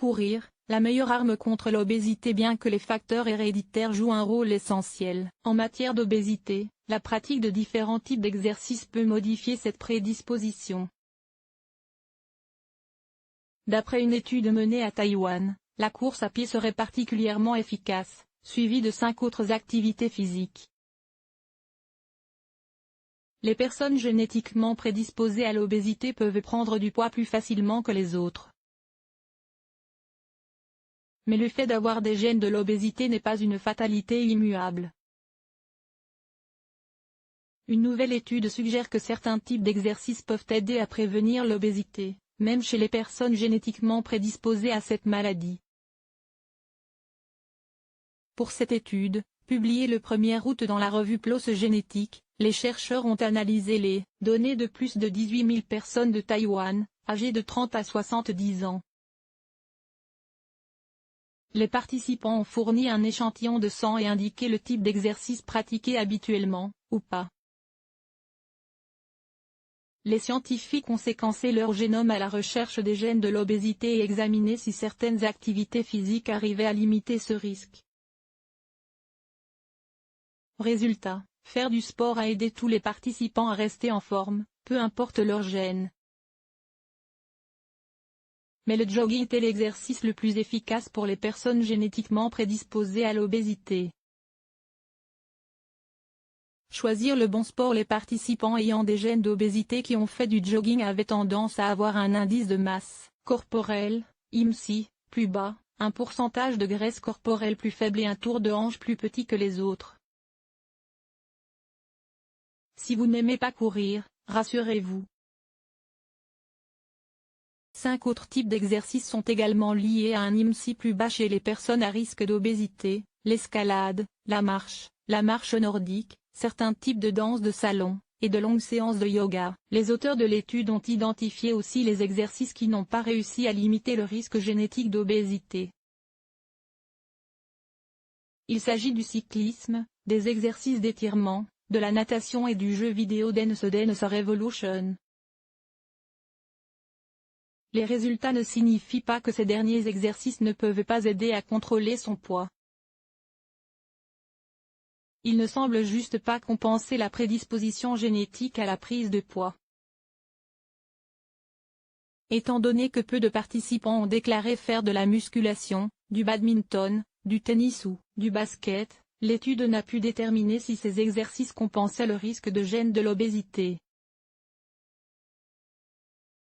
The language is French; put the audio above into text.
Courir, la meilleure arme contre l'obésité. Bien que les facteurs héréditaires jouent un rôle essentiel en matière d'obésité, la pratique de différents types d'exercices peut modifier cette prédisposition. D'après une étude menée à Taïwan, la course à pied serait particulièrement efficace, suivie de 5 autres activités physiques. Les personnes génétiquement prédisposées à l'obésité peuvent prendre du poids plus facilement que les autres. Mais le fait d'avoir des gènes de l'obésité n'est pas une fatalité immuable. Une nouvelle étude suggère que certains types d'exercices peuvent aider à prévenir l'obésité, même chez les personnes génétiquement prédisposées à cette maladie. Pour cette étude, publiée le 1er août dans la revue PLOS Génétique, les chercheurs ont analysé les données de plus de 18 000 personnes de Taïwan, âgées de 30 à 70 ans. Les participants ont fourni un échantillon de sang et indiqué le type d'exercice pratiqué habituellement, ou pas. Les scientifiques ont séquencé leur génome à la recherche des gènes de l'obésité et examiné si certaines activités physiques arrivaient à limiter ce risque. Résultat, faire du sport a aidé tous les participants à rester en forme, peu importe leur gène. Mais le jogging était l'exercice le plus efficace pour les personnes génétiquement prédisposées à l'obésité. Choisir le bon sport. Les participants ayant des gènes d'obésité qui ont fait du jogging avaient tendance à avoir un indice de masse corporelle, IMC, plus bas, un pourcentage de graisse corporelle plus faible et un tour de hanche plus petit que les autres. Si vous n'aimez pas courir, rassurez-vous. 5 autres types d'exercices sont également liés à un IMC plus bas chez les personnes à risque d'obésité: l'escalade, la marche nordique, certains types de danse de salon, et de longues séances de yoga. Les auteurs de l'étude ont identifié aussi les exercices qui n'ont pas réussi à limiter le risque génétique d'obésité. Il s'agit du cyclisme, des exercices d'étirement, de la natation et du jeu vidéo Dance Dance Revolution. Les résultats ne signifient pas que ces derniers exercices ne peuvent pas aider à contrôler son poids. Ils ne semblent juste pas compenser la prédisposition génétique à la prise de poids. Étant donné que peu de participants ont déclaré faire de la musculation, du badminton, du tennis ou du basket, l'étude n'a pu déterminer si ces exercices compensaient le risque de gène de l'obésité.